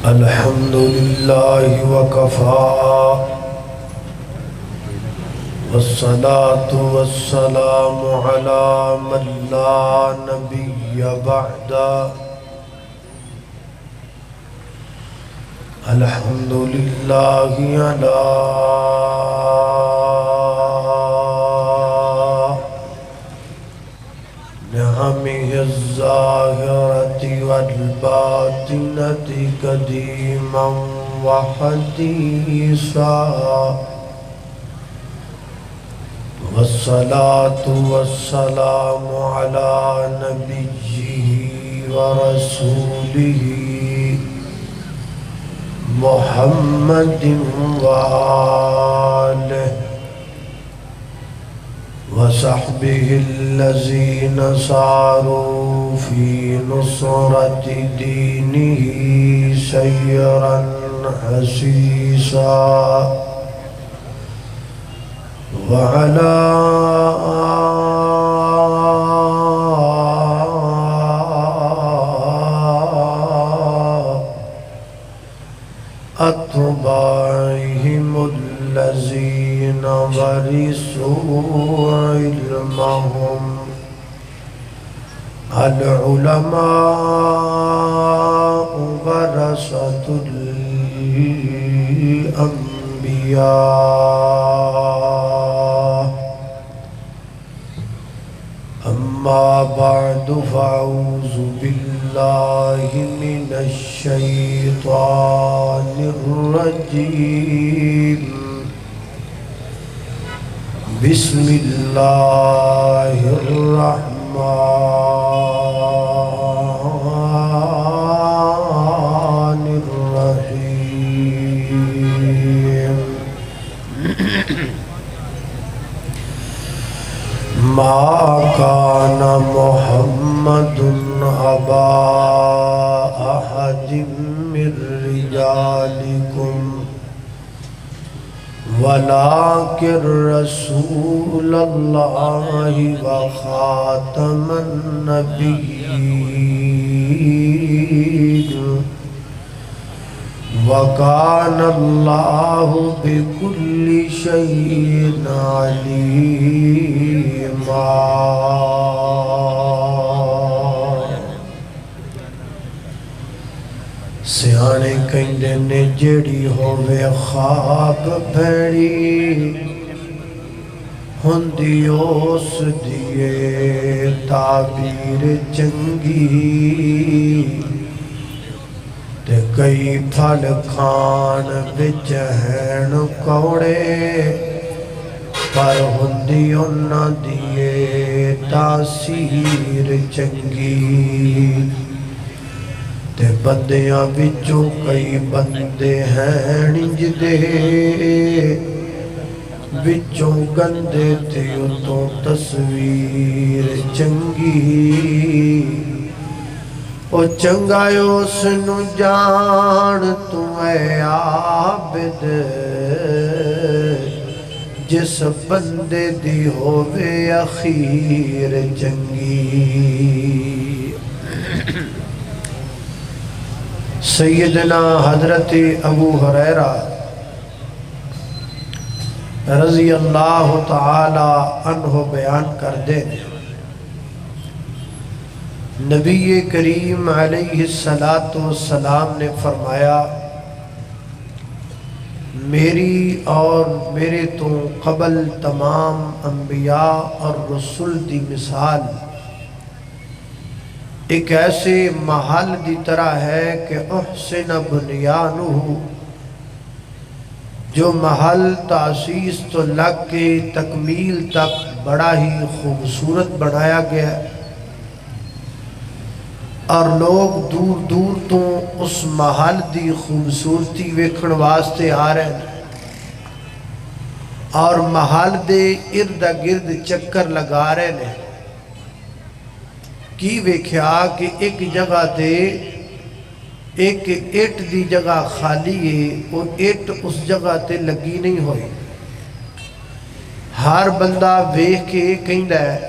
الحمد لله وكفى والصلاة والسلام على من لا نبي بعده الحمد لله على نعمه الظاهرة والباطنة قديما وحديثا والصلاة والسلام على نبيه ورسوله محمد وآله وصحبه الذين ساروا في نصرة دينه سيرا حسيسا وعلى أتباعهم الذين ورثوا علمهم العلماء ورثة الأنبياء أما بعد فأعوذ بالله من الشيطان الرجيم بسم الله الرحمن الرحيم ما كان محمد أبا أحد من رجالكم ولكن رسول الله وخاتم النبيين وكان الله بكل شيء عليما سیانے کہندے نے جڑی ہووے خواب بھیڑی ہوندی اس دیئے تعبیر چنگی تے کئی پھل کھان بچ ہین کوڑے پر ہوندی انہاں دیئے تاثیر چنگی تے بندیاں وچوں کئی بندے ہیں نجدے وچوں گندے تے اتوں تصویر چنگی او چنگا اس نو جان تو اے عابد جس بندے دی ہووے اخیر چنگی سیدنا حضرت ابو ہریرہ رضی اللہ تعالی عنہ بیان کر دے نبی کریم علیہ السلام نے فرمایا میری اور میرے تو قبل تمام انبیاء اور رسول دی مثال ایک ایسے محل دی طرح ہے کہ احسن بنیانہ جو محل تاسیس تو لگ کے تکمیل تک بڑا ہی خوبصورت بنایا گیا اور لوگ دور دور تو اس محل دی خوبصورتی ویکھن واسطے آ رہے ہیں اور محل دے ارد گرد چکر لگا رہے ہیں کی ویکھیا کہ ایک جگہ تے ایک ایٹ دی جگہ خالی ہے اور ایٹ اس جگہ تے لگی نہیں ہوئی ہر بندہ ویکھ کے کہندا ہے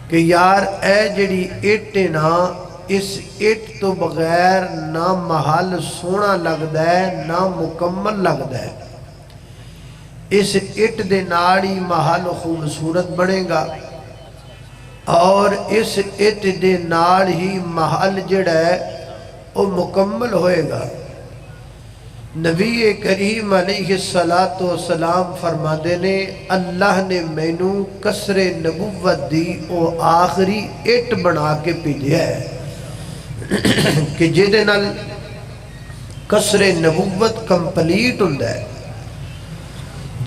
کہ یار اے جڑی ایٹ نا اس اٹ تو بغیر نہ محل سونا لگتا ہے نہ مکمل لگتا ہے. اس اٹ دے نال ہی محل خوبصورت بنے گا اور اس اٹ دے نال ہی محل جڑا ہے وہ مکمل ہوئے گا. نبی کریم علیہ السلام فرماتے نے اللہ نے مینوں قصر نبوت دی او آخری اٹ بنا کے بھیجا ہے کہ جہدے نال قصر نبوت کمپلیٹ ہوندا ہے.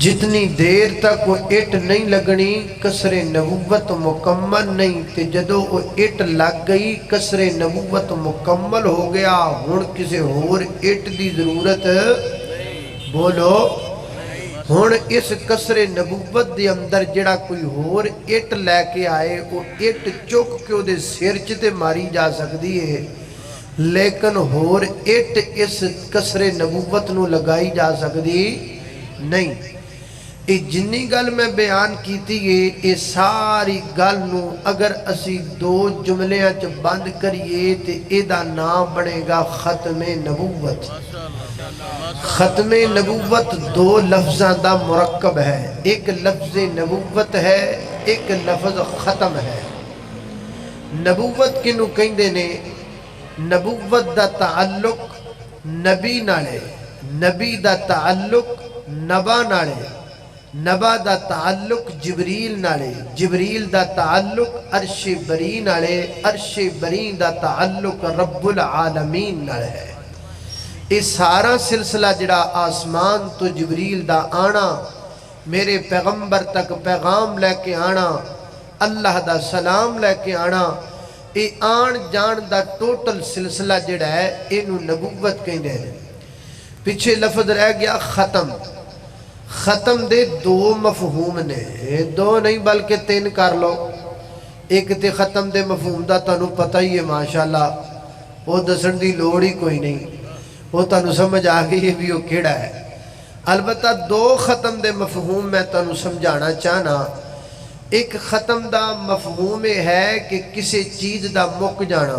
جتنی دیر تک وہ اٹ نہیں لگنی قصر نبوت مکمل نہیں، تے جدو وہ اٹ لگ گئی قصر نبوت مکمل ہو گیا. ہن کسی ہور اٹ دی ضرورت بولو. ہن اس قصر نبوت دے اندر جڑا کوئی ہور اٹ لے کے آئے وہ اٹ چک کے وہ دے سر چ تے ماری جا سکتی ہے، لیکن ہور اٹ اس قصر نبوت نو لگائی جا سکتی نہیں. یہ جنی گل میں بیان کیتی ہے یہ ساری گل نو اگر اسی دو جملیاں چ بند کریے تے اے دا نام بنے گا ختم نبوت. ختم نبوت دو لفظاں دا مرکب ہے، ایک لفظ نبوت ہے ایک لفظ ختم ہے. نبوت کنو کہندے نے؟ نبوت دا تعلق نبی نالے، نبی دا تعلق نبا نالے، نبا دا تعلق جبریل نالے، جبریل دا تعلق عرش بری نالے، عرش بری دا تعلق رب العالمین نالے ہے. یہ سارا سلسلہ جڑا آسمان تو جبریل دا آنا، میرے پیغمبر تک پیغام لے کے آنا، اللہ دا سلام لے کے آنا، یہ آن جان دا ٹوٹل سلسلہ جڑا ہے اینو نبوت کہیں دے. پیچھے لفظ رہ گیا ختم. ختم دے دو مفہوم نے، دو نہیں بلکہ تین کر لو. ایک تے ختم دے مفہوم دا تانوں پتہ ہی ہے ماشاءاللہ، وہ دسن دی لوڑ ہی کوئی نہیں، وہ تانوں سمجھ آگئی ہے بھی وہ کیڑا ہے. البتہ دو ختم دے مفہوم میں تانوں سمجھانا چاہنا. ایک ختم دا مفہوم ہے کہ کسی چیز دا مک جانا.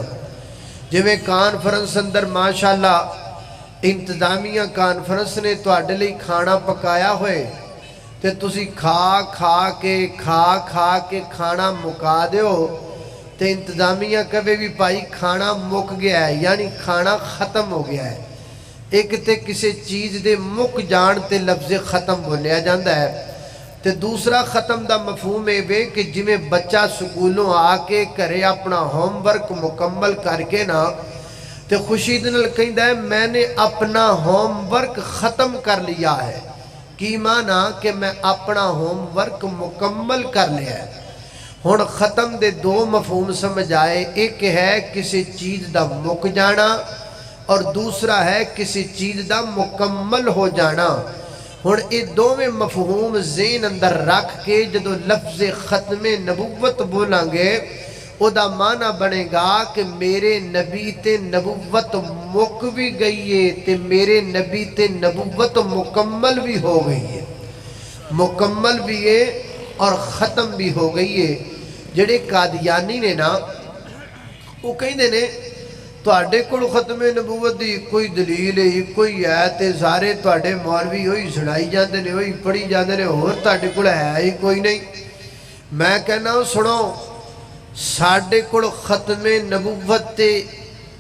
جویں کانفرنس اندر ماشاءاللہ انتظامیہ کانفرنس نے تو اڈے لئی کھانا پکایا ہوئے تے تسی کھا کھا کے کھانا مکا دیو تے انتظامیہ کبھی بھی پائی کھانا مک گیا ہے، یعنی کھانا ختم ہو گیا ہے. ایک تے کسی چیز دے مک جان تے لفظ ختم بولیا جاندہ ہے. تے دوسرا ختم دا مفہوم ہے وے کہ جمیں بچہ سکولوں آ کے کرے اپنا ہوم ورک مکمل کر کے نا تے خوشی دنال کہندہ ہے میں نے اپنا ہوم ورک ختم کر لیا ہے. کی معنی کہ میں اپنا ہوم ورک مکمل کر لیا ہے. ہن ختم دے دو مفہوم سمجھ آئے. ایک ہے کسی چیز دا مک جانا اور دوسرا ہے کسی چیز دا مکمل ہو جانا. ہن یہ دوویں مفہوم ذہن اندر رکھ کے جدو لفظ ختم نبوت بولاں گے او دا معنی بنے گا کہ میرے نبی تے نبوت مک بھی گئی ہے تے میرے نبی تے نبوت مکمل بھی ہو گئی ہے. مکمل بھی ہے اور ختم بھی ہو گئی ہے. جڑے قادیانی نے نا وہ کہندے نے تواڈے کول ختم نبوت دی کوئی دلیل ہے کوئی ہے تے سارے تواڈے مولوی ہوئی سنائی جاندے نے ہوئی پڑھی جاندے نے اور تواڈے کول ہے ہی کوئی نہیں. میں کہنا سنو ساڈے کول ختم نبوت تے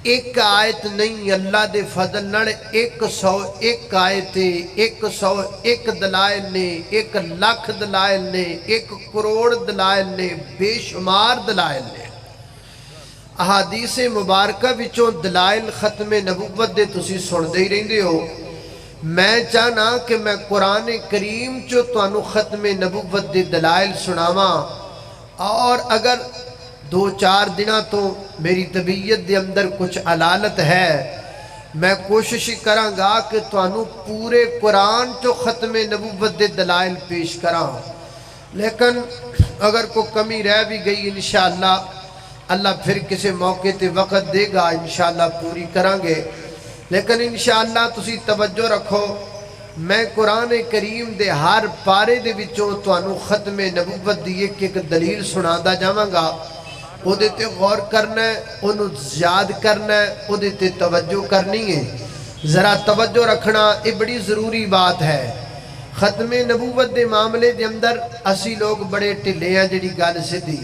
ایک آیت نہیں، اللہ دے فضل نال 101 آیت 101 دلائل نے، 1 لاکھ دلائل نے، 1 کروڑ دلائل نے، بے شمار دلائل نے. احادیث مبارکہ وچوں دلائل ختم نبوت دے تسی سن دے ہی رہندے ہو. میں چاہنا کہ میں قرآن کریم چو تانوں ختم نبوت دے دلائل سناواں، اور اگر 2-4 دنوں تو میری طبیعت دے اندر کچھ علالت ہے میں کوشش کراں گا کہ تانوں پورے قرآن چو ختم نبوت دے دلائل پیش کراں. لیکن اگر کوئی کمی رہ بھی گئی انشاءاللہ اللہ پھر کسی موقع تے وقت دے گا انشاءاللہ پوری کریں گے. لیکن انشاءاللہ تسی توجہ رکھو میں قرآن کریم دے ہر پارے دے وچوں تانوں ختم نبوت دی ایک دلیل سنادا جاواں گا. او دے تے غور کرنا ہے، انہوں یاد کرنا ہے، او دے تے توجہ کرنی ہے۔ ذرا توجہ رکھنا یہ بڑی ضروری بات ہے۔ ختم نبوت دے معاملے دے اندر اسی لوگ بڑے ٹھلے ہیں جڑی گل سدھی،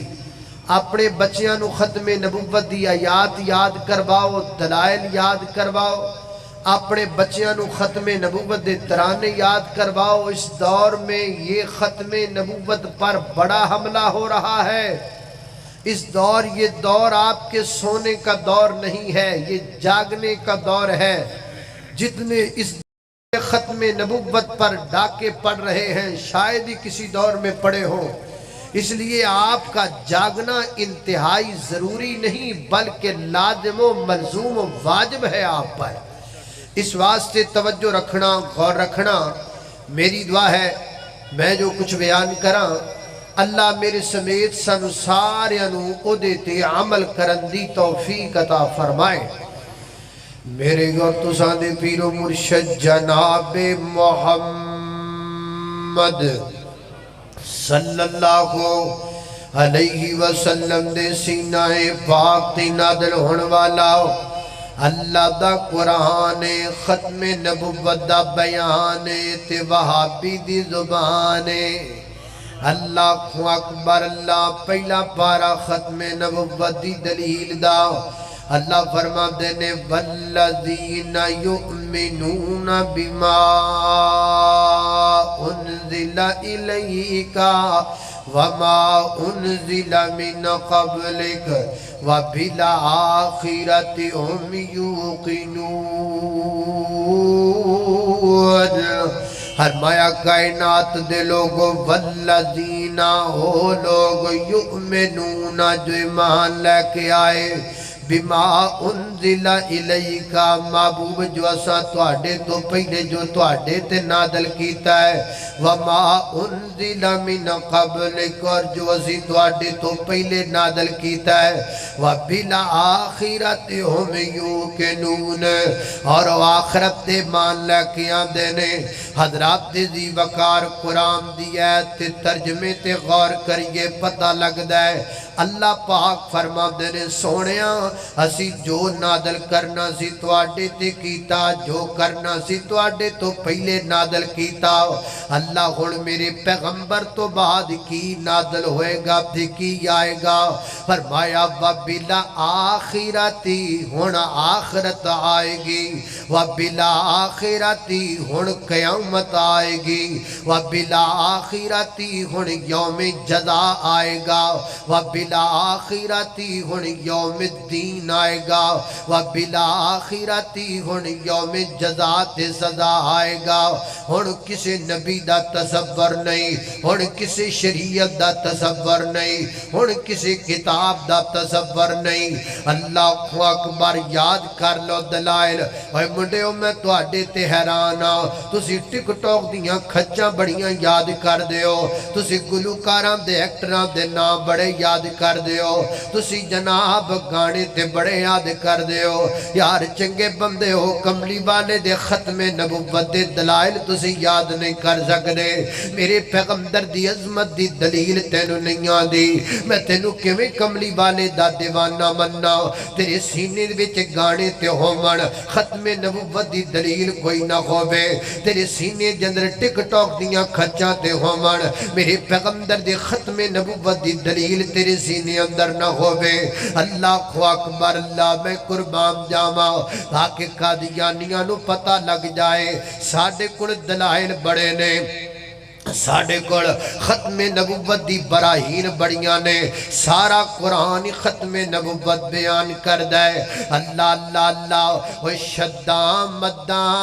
اپنے بچیاں نو ختم نبوت دی آیات یاد کرواؤ، دلائل یاد کرواؤ، اپنے بچیاں نو ختم نبوت دے ترانے یاد کرواؤ۔ اس دور میں یہ ختم نبوت پر بڑا حملہ ہو رہا ہے۔ اس دور، یہ دور آپ کے سونے کا دور نہیں ہے، یہ جاگنے کا دور ہے۔ جتنے اس ختم نبوت پر ڈاکے پڑ رہے ہیں شاید ہی کسی دور میں پڑے ہوں، اس لیے آپ کا جاگنا انتہائی ضروری نہیں بلکہ لازم و ملزوم و واجب ہے آپ پر۔ اس واسطے توجہ رکھنا، غور رکھنا۔ میری دعا ہے میں جو کچھ بیان کراں اللہ میرے سمیت سانو ساریاں نو او دے تے عمل کرن دی توفیق عطا فرمائے۔ میرے اور تساں دے پیر و مرشد جناب محمد صلی اللہ علیہ وسلم دے سینہ پاک تے نازل ہون والا اللہ دا قرآن ختم نبوت دا بیان تے وہابی دی زبان۔ اللہ اکبر، اللہ پہلا پارا ختم نبوت دی دلیل دا اللہ فرما دینے والذین یؤمنون بما انزل الیک وما انزل من قبلک وبالآخرۃ هم یوقنون۔ فرمایا کائنات دے لوگو والذین ہو لوگ یؤمنون جو ایمان لے کے آئے بما انزل الیکا محبوب جو اساں تواڈے تو پہلے جو تواڈے تے نازل کیتا ہے وما انزل من قبلک اور جو اسی تواڈے تو پہلے نازل کیتا ہے وبالآخرۃ هم یوقنون اور آخرت تے مان لے کے آندے نے۔ حضرات دی وقار قرآن دی آیت تے ترجمے تے غور کریے پتہ لگدا ہے اللہ پاک فرما دے نے سونیاں اسی جو نازل کرنا سی تواڈے تے کیتا، جو کرنا سی تواڈے تو پہلے نازل کیتا۔ اللہ ہن میرے پیغمبر تو بعد کی نازل ہوئے گا تے کی آئے گا؟ فرمایا وبالآخرۃ ہن آخرت آئے گی، وبالآخرۃ ہن قیامت آئے گی، وبالآخرۃ ہن یوم جزا آئے گا، وبالآخرۃ ہن یوم الدین آئے گا، وبالآخرۃ ہن یوم جزا تے سزا آئے گا۔ ہن کسی نبی دا تصور نہیں، ہن کسی شریعت دا تصور نہیں، ہن کسی کتاب دا تصور نہیں۔ اللہ اکبر، یاد کر لو دلائل۔ اے منڈیو میں تواڈے تے حیران ہاں، تسی ٹک ٹاک دیاں کھچاں بڑیاں یاد کر دیو، تسی گلوکاراں دے ایکٹراں دے نام بڑے یاد کر دیو، تسی جناب گانے تے بڑے یاد کر دیو۔ یار چنگے بندے ہو، کملی والے دے ختم نبوت دے دلائل تسی یاد نہیں کر سکدے۔ میرے پیغمبر دی عظمت دی دلیل تینوں نہیں آندی، میں تینوں کیویں کملی والے دا دیوانہ مننا؟ تیرے سینے وچ گانے تے ہون، ختم نبوت دی دلیل کوئی نہ ہووے، تیرے سینے دے اندر ٹک ٹاک دیاں کھچاں تے ہون، میرے پیغمبر دے ختم نبوت دی دلیل تیرے سینے اندر نہ ہووے۔ اللہ اکبر، اللہ میں قربان جاواں تاکہ قادیانیاں نو پتہ لگ جائے ساڈے کول دلائل بڑے نے، ساڈے کول ختم نبوت دی براہین بڑیاں نے۔ سارا قرآن ختم نبوت بیان کردا ہے۔ اللہ اللہ اللہ، وہ شداں مداں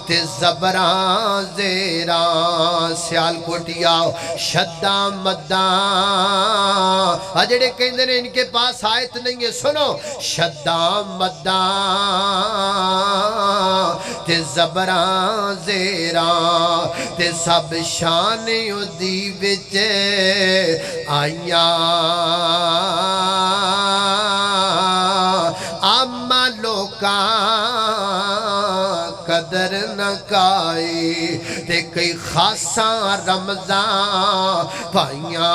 تے زبراں زیراں سیال کوٹیا شداں مداں اجڑے کہندے نے ان کے پاس آیت نہیں ہے، سنو شداں مداں تے زبراں زیراں تے سب شان دی وچ آئیاں آما لوکاں در نہ کائی تے کئی خاصاں رمضان پائیاں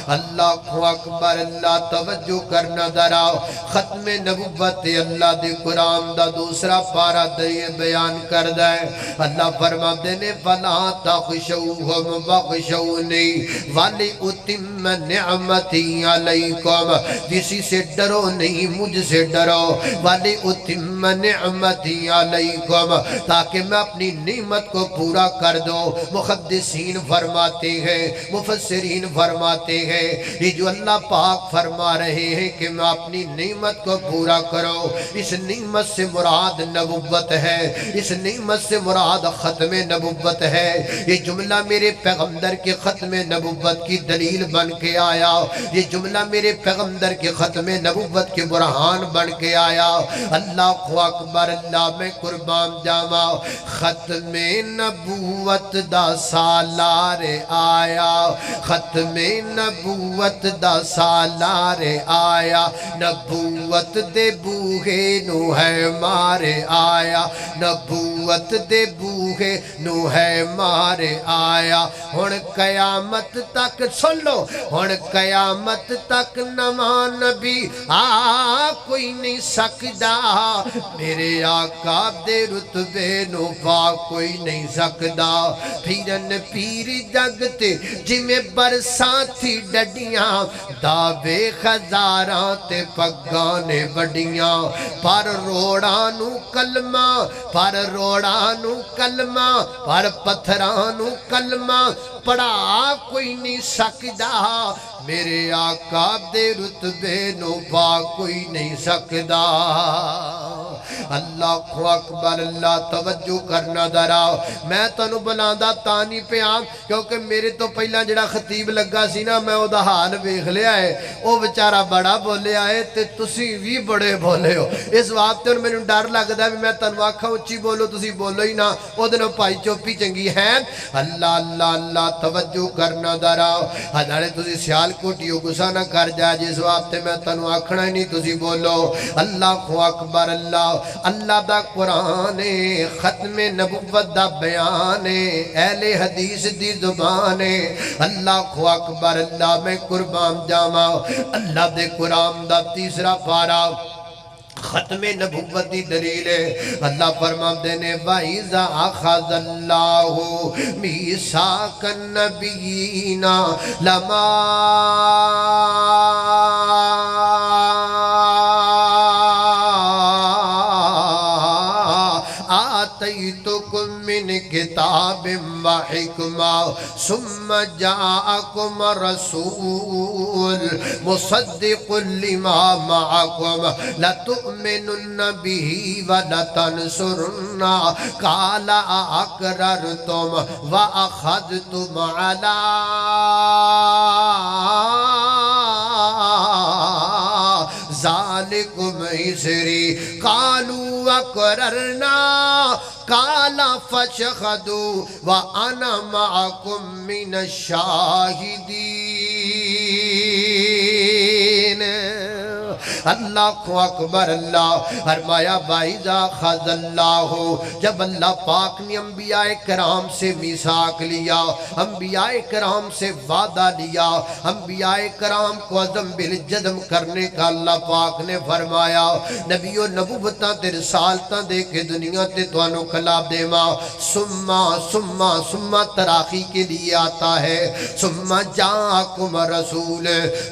اللہ کو اکبر اللہ توجہ کرنا دراؤ ختم نبوت اللہ دی قرآن دا دوسرا پارا دے بیان کر دے اللہ فرما دینے فلا تخشوہم وخشونی والی اتم نعمتی علیکم کسی سے ڈرو نہیں مجھ سے ڈرو والی اتم نعمتی علیکم تاکہ میں اپنی نعمت کو پورا کر دو محدثین فرماتے ہیں مفسرین فرماتے ہیں یہ جو اللہ پاک فرما رہے ہیں کہ میں اپنی نعمت کو پورا کرو اس نعمت سے مراد نبوت ہے اس نعمت سے مراد ختم نبوت ہے یہ جملہ میرے پیغمبر کے ختم نبوت کی دلیل بن کے آیا یہ جملہ میرے پیغمبر کے ختم نبوت کے برہان بن کے آیا اللہ اکبر اللہ میں قربان جاوا ختم نبوت دا سالار آیا ختم نبوت دا سالار آیا نبوت دے بوہے نو ہے مارے آیا نبوت دے بوہے نو ہے مارے آیا ہن قیامت تک سن لو ہن قیامت تک نواں نبی کوئی نہیں سکدا میرے آقا دے رتبے نو پا کوئی نہیں سکدا پھرن پیر جگتے جمیں برساتی ڈڈیاں دعوے خزاراں تے پگانے بڑیاں پر روڑانو کلمہ پر روڑانو کلمہ پر پتھرانو کلمہ پڑھا کوئی نہیں سکدا میرے آقا دے رتبے نو پا کوئی نہیں سکدا اللہ کو اکبر اللہ توجہ کرنا دراؤ میں تنو بلاندا تانی پہ آم کیونکہ میرے تو پہلا جڑا خطیب لگا سی نا میں او دا حال بیخ لیا ہے او بچارہ بڑا بولے آئے تے تسی بھی بڑے بولے ہو اس وقت میں نے ڈر لگ دا بھی میں تنو آکھا اچھی بولو تسی بولو ہی نا او دنوں پائی چوپی چنگی ہے اللہ اللہ اللہ توجہ کرنا دراؤ ہزارے تسی سیال کوٹیو گسا نہ کر جا جس وقت میں تنو آکھنا ہی نہیں تسی بولو اللہ کو اکبر اللہ اللہ دا قرآن ختم نبوت دا بیان اہل حدیث دی زبان اللہ کو اکبر اللہ میں قربان جاواں اللہ دے قرآن دا تیسرا پارا ختم نبوت دی دلیل ہے اللہ فرماتے نے وَإِذَا أَخَذَ اللَّهُ مِيثَاقَ النَّبِيِّينَ لَمَا آتَيْتُكُم مِّن كِتَابٍ وَحِكْمَةٍ ثُمَّ جَاءَكُمْ رَسُولٌ مُصَدِّقٌ لِمَا مَعَكُمْ لَتُؤْمِنُنَّ بِهِ وَلَتَنْصُرُنَّهُ قَالَ أَأَقْرَرْتُمْ وَأَخَذْتُمْ عَلَىٰ ذَلِكُمْ إِصْرِي قَالُوا أَقْرَرْنَا قَالَ فَاشْهَدُوا وَأَنَا مَعَكُمْ مِنَ الشَّاهِدِينَ اللہ کو اکبر اللہ فرمایا وَإِذَا أَخَذَ اللَّهُ جب اللہ پاک نے انبیاء کرام سے میثاق لیا انبیاء کرام سے وعدہ لیا انبیاء کرام کو عزم بالجزم کرنے کا اللہ پاک نے فرمایا نبی و نبوتاں تے رسالتاں دے کے دنیا تے توانو خلاب دے ماں سمہ تراخی کے لیے آتا ہے سمہ جاکم رسول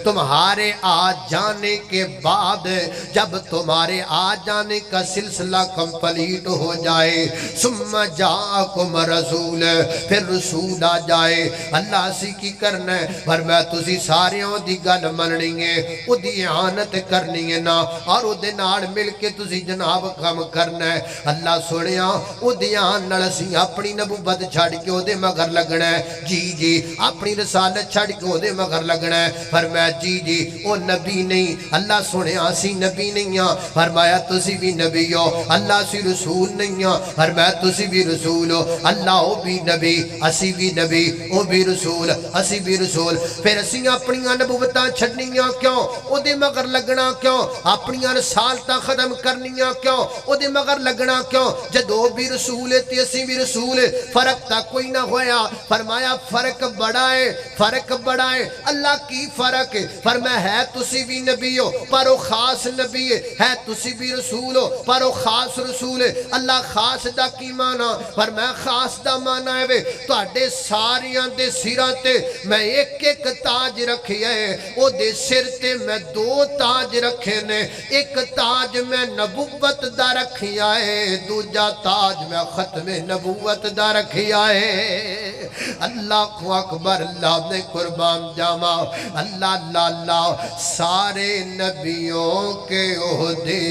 تمہارے آج جانے کے بعد جب تمہارے آ جانے کا سلسلہ کمپلیٹ ہو جائے ثم جاکم رسول پھر رسول آ جائے اللہ سی کی کرنا ہے فرمایا تسی ساریوں دی گل مننی ہے او دی اعانت کرنی ہے نا اور او دے نال مل کے تسی جناب کم کرنا ہے اللہ سنیا او دی آن نلسی اپنی نبوت چھڑ کے او دے مگر لگنا ہے جی اپنی رسالت چھڑ کے او دے مگر لگنا ہے فرمایا جی او نبی نہیں اللہ سنیا سونے اسی نبی نہیں ہاں، فرمایا تسی بھی نبی ہو، اللہ سی رسول نہیں ہاں، فرمایا تسی بھی رسول ہو، اللہ او بھی نبی اسی بھی نبی، او بھی رسول اسی بھی رسول۔ پھر اسی اپنی نبوتاں چھڈنیاں کیوں؟ او دے مگر لگنا کیوں؟ اپنی رسالتاں ختم کرنیاں کیوں؟ او دے مگر لگنا کیوں؟ جدو بھی رسول ہے تے اسی بھی رسول ہے، فرق تا کوئی نہ ہویا۔ فرمایا فرق بڑا ہے، فرق بڑا ہے۔ اللہ کی فرق ہے؟ فرمایا ہے تسی بھی نبی ہو پر وہ خاص نبی ہے تسی بھی رسول ہو پر وہ خاص رسول ہے۔ اللہ خاص دا کی مانا؟ فرمایا خاص دا مانا ہے تواڈے ساریاں دے سراں تے میں ایک ایک تاج رکھیا ہے، او دے سر تے میں دو تاج رکھے نے، ایک تاج میں نبوت دا رکھیا ہے، دوجا تاج میں ختم نبوت دا رکھیا ہے۔ اللہ اکبر، اللہ نے قربان جاوا، اللہ اللہ اللہ۔ سارے نبیوں کے عہدے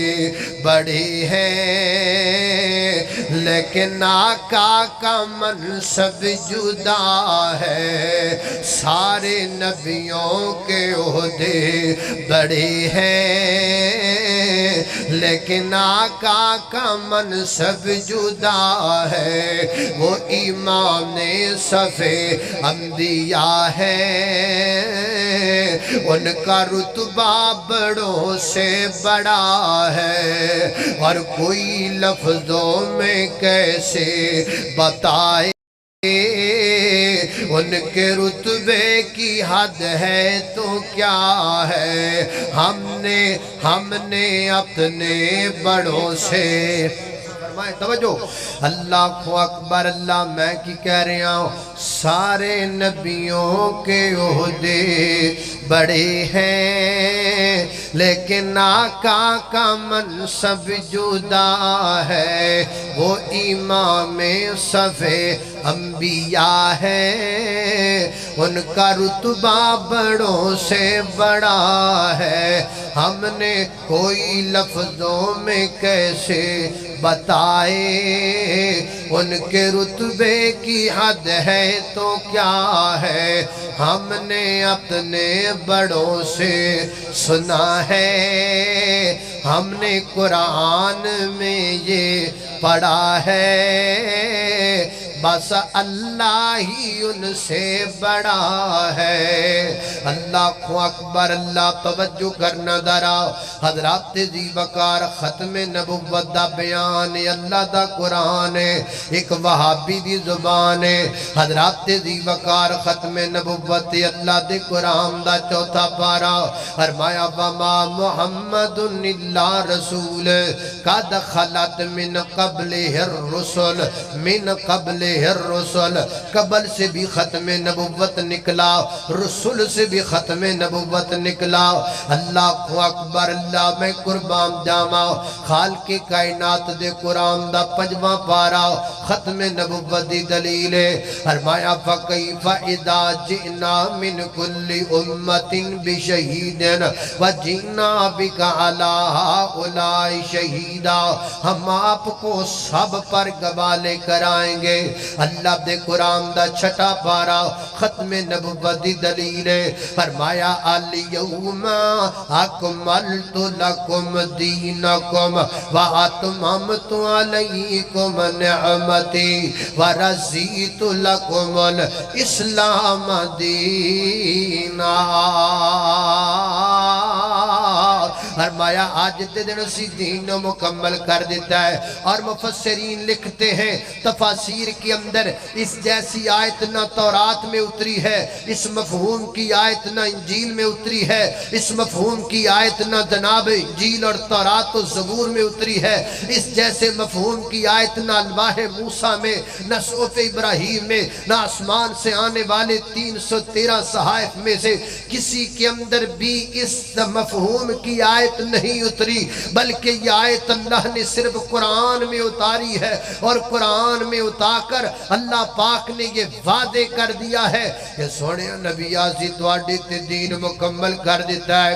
بڑے ہیں لیکن آقا کا منصب جدا ہے، سارے نبیوں کے عہدے بڑے ہیں لیکن آقا کا منصب جدا ہے، وہ امام صفِ انبیاء ہے، ان کا رتبہ بڑوں سے بڑا ہے، اور کوئی لفظوں میں کیسے بتائے ان کے رتبے کی حد ہے تو کیا ہے، ہم نے اپنے بڑوں سے توجہ۔ اللہ اکبر، اللہ میں کی کہہ رہا ہوں، سارے نبیوں کے عہدے بڑے ہیں لیکن آقا کا منصب جدا ہے، وہ امام صفِ انبیاء ہے، ان کا رتبہ بڑوں سے بڑا ہے، ہم نے کوئی لفظوں میں کیسے بتائے ان کے رتبے کی حد ہے تو کیا ہے، ہم نے اپنے بڑوں سے سنا ہے، ہم نے قرآن میں یہ پڑھا ہے، بس اللہ ہی ان سے بڑا ہے۔ اللہ اکبر، اللہ توجہ کرنا ذرا، حضرات ذی وقار ختم نبوت دا بیان ہے، اللہ دا قرآن ہے، ایک وہابی دی زبان ہے۔ حضرات ذی وقار ختم نبوت اللہ دے قرآن دا چوتھا پارا، فرمایا وما محمد الا رسول قد خلت من قبلہ الرسل، من قبلہ الرسل، قبل سے بھی ختم نبوت نکلا، رسول سے بھی ختم نبوت نکلا۔ اللہ اکبر، اللہ میں قربان جاواں، خالق کائنات دے قرآن دا پنجواں پارا ختم نبوت دی دلیل ہے۔ فرمایا فَكَيْفَ إِذَا جِئْنَا مِنْ كُلِّ أُمَّةٍ بِشَهِيدٍ وَجِئْنَا بِكَ عَلَىٰ هَٰؤُلَاءِ شَهِيدًا، ہم آپ کو سب پر گواہ لے کر آئیں گے۔ اللہ دے قرآن دا چھٹا پارا ختم نبوت دی دلیل ہے۔ فرمایا الَّيَوْمَ أَكْمَلْتُ لَكُمْ دِينَكُمْ وَأَتْمَمْتُ عَلَيْكُمْ نِعْمَتِي وَرَضِيتُ لَكُمُ الْإِسْلَامَ دِينًا۔ فرمایا آج دے دن اسی دین مکمل کر دیتا ہے، اور مفسرین لکھتے ہیں تفاسیر کے اندر اس جیسی آیت نہ تورات میں اتری ہے، اس مفہوم کی آیت نہ انجیل میں اتری ہے، اس مفہوم کی آیت نہ جناب انجیل اور تورات و زبور میں اتری ہے، اس جیسے مفہوم کی آیت نہ الواح موسیٰ میں، نہ صحف ابراہیم میں، نہ آسمان سے آنے والے 313 صحائف میں سے کسی کے اندر بھی اس مفہوم کی آیت نہیں اتری، بلکہ یہ آیت اللہ نے صرف قرآن میں اتاری ہے، اور قرآن میں اتار کر اللہ پاک نے یہ وعدے کر دیا ہے کہ سونے نبی آزی تواڈی تے دین مکمل کر دیتا ہے۔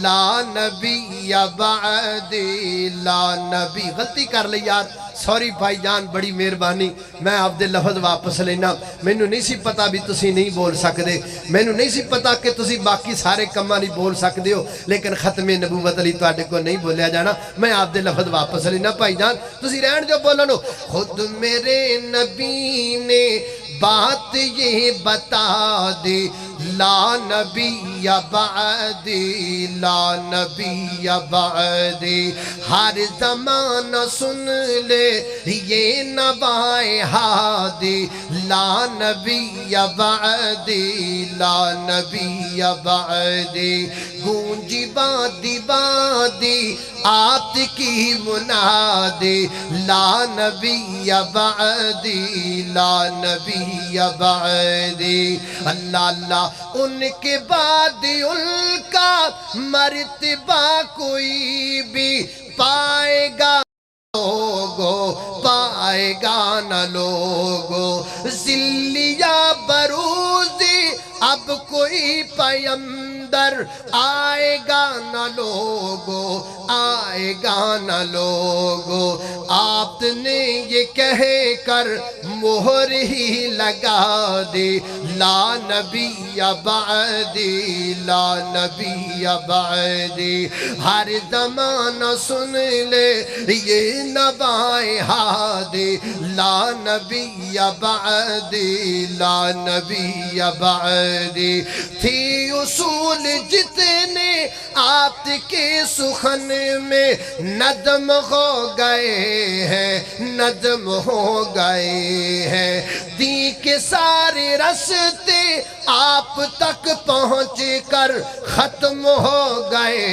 لا نبی بعدی لا نبی غلطی کر لی یار سوری بھائی جان بڑی مہربانی میں آپ دے لفظ واپس لینا مینوں نہیں سی پتا بھی تسی نہیں بول سکدے مینوں نہیں سی پتا کہ تسی باقی سارے کماں نہیں بول سکدے ہو لیکن ختم نبوت علی تواڈے کو نہیں بولیا جانا میں آپ دے لفظ واپس لینا بھائی جان تسی رہن جو بولنو خود میرے نبی نے بات یہ بتا دی لا نبی بعدی لا نبی بعدی ہر زمانہ سن لے یہ نوائے ہادی لا نبی بعدی لا نبی بعدی گونجی وادی وادی آپ کی منادی لا نبی بعدی لا نبی بعدی اللہ اللہ ان کے بعد ان کا مرتبہ کوئی بھی پائے گا لوگو پائے گا نہ لوگو ذلیا بروزی اب کوئی پیمبر آئے گا نہ لوگو آئے گا نہ لوگو آپ نے یہ کہہ کر مہر ہی لگا دی لا نبی بعدی لا نبی بعدی ہر زمانہ سن لے یہ نوائے ہادی لا نبی بعدی لا نبی بعدی تھی اصول جتنے آپ کے سخن میں ندم ہو گئے ہیں ندم ہو گئے ہیں دی کے سارے رستے آپ تک پہنچ کر ختم ہو گئے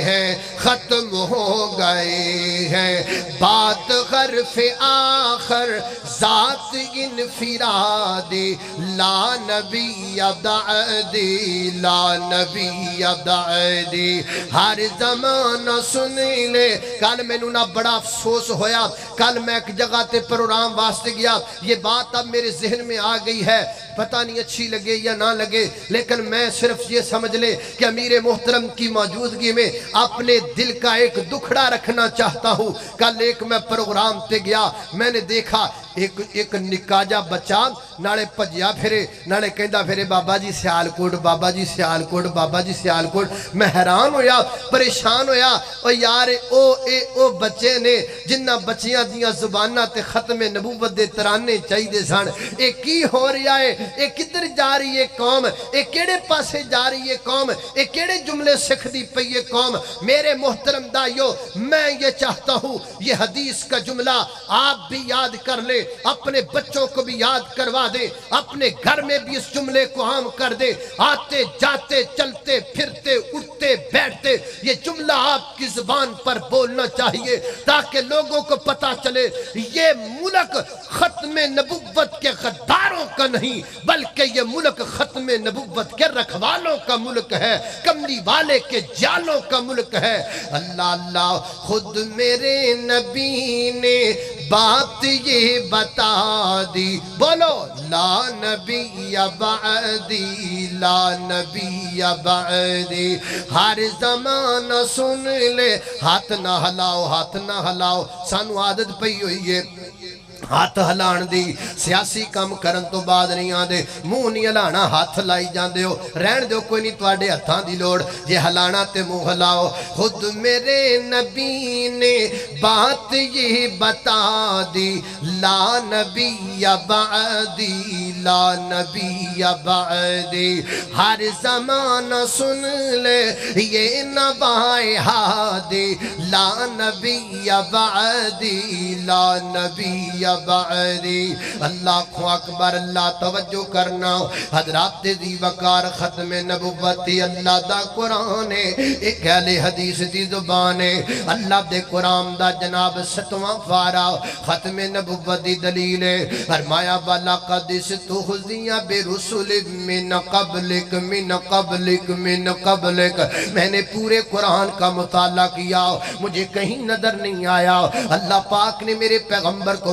ہیں ختم ہو گئے ہیں بات غرف آخر ذات انفرادی لا نبی بعدی لا نبی بعدی ہر زمانہ سن لے کل میں نہ بڑا افسوس ہویا کل میں ایک جگہ تے پروگرام واسطے گیا یہ بات اب میرے ذہن میں آ گئی ہے پتہ نہیں اچھی لگے یا نہ لگے لیکن میں صرف یہ سمجھ لے کہ امیر محترم کی موجودگی میں اپنے دل کا ایک دکھڑا رکھنا چاہتا ہوں کل ایک میں پروگرام پہ گیا میں نے دیکھا ایک نکاجا بچہ نالے پجیا پھرے نالے کہندا پھرے بابا جی سیالکوٹ بابا جی سیالکوٹ بابا جی سیالکوٹ میں حیران ہویا پریشان ہویا او یار او بچے نے جنہ بچیاں دیاں زبانہ تے ختم نبوت دے ترانے چاہیے سن اے کی ہو رہا ہے اے کدھر جا رہی ہے قوم اے کیڑے پاسے جا رہی ہے قوم اے کیڑے جملے سکھ دی پئی ہے قوم میرے محترم دائیو میں یہ چاہتا ہوں یہ حدیث کا جملہ آپ بھی یاد کر لے اپنے بچوں کو بھی یاد کروا دے اپنے گھر میں بھی اس جملے کو عام کر دے آتے جاتے چلتے پھرتے اٹھتے بیٹھتے یہ جملہ آپ کی زبان پر بولنا چاہیے تاکہ لوگوں کو پتا چلے یہ ملک ختم نبوت کے غداروں کا نہیں بلکہ یہ ملک ختم نبوت کے رکھوالوں کا ملک ہے کملی والے کے جالوں کا ملک ہے اللہ اللہ خود میرے نبی نے بات یہ بتا دی بولو لا نبی بعدی لا نبی بعدی ہر زمانہ سن لے ہاتھ نہ ہلاؤ سانو عادت پئی ہوئی ہے ہاتھ ہلان دی سیاسی کام کرن تو بعد نہیں آدھے منہ نہیں ہلانا ہاتھ لائی جاندے ہو رہن دو کوئی نہیں تواڈے ہتھاں دی لوڑ یہ ہلانا تے منہ ہلاؤ خود میرے نبی نے بات یہ بتا دی لا نبی بعدی لا نبی بعدی ہر زمانہ سن لے یہ نوائے ہادی لا نبی بعدی لا نبی بعدی اللہ کو اکبر اللہ توجہ کرنا حضرات دی وقار ختم نبوتی اللہ دا قرآن ایک اہل حدیث دی زبان اللہ دے قرآن دا جناب 7واں پارہ ختم نبوت دی دلیل فرمایا وَلَقَدِ اسْتُهْزِئَ بِرُسُلٍ مِّن قَبْلِكَ میں نے پورے قرآن کا مطالعہ کیا مجھے کہیں نظر نہیں آیا اللہ پاک نے میرے پیغمبر کو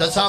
10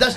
10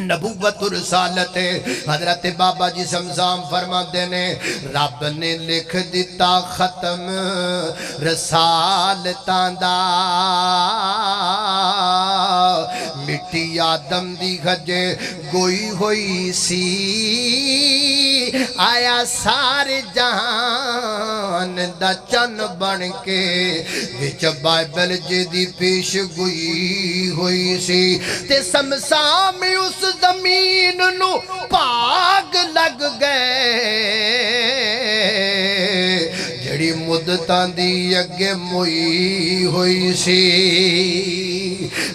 نبوت رسالت حضرت بابا جی زمزام فرما دینے رب نے لکھ دیتا ختم رسالتاں دا مٹی آدم دی گھجے گوئی ہوئی سی آیا سارے جہان دا چن بن کے وچ بائبل جی دی پیش گوئی ہوئی سی تے سمسام اس زمین نو پاگ لگ گئے جڑی مدتاں دی اگے موئی ہوئی سی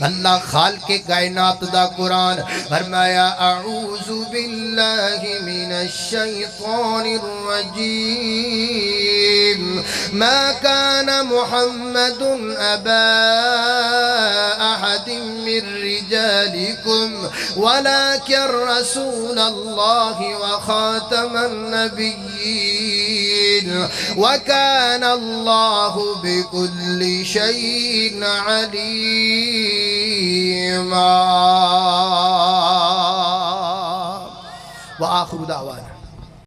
اللہ خالق کائنات دا قرآن فرمایا اعوذ باللہ من الشیطان الرجیم ما كان محمد ابا احد من رجالكم ولكن رسول الله وخاتم النبيين وكان الله بكل شيء عليما وآخر دعوانا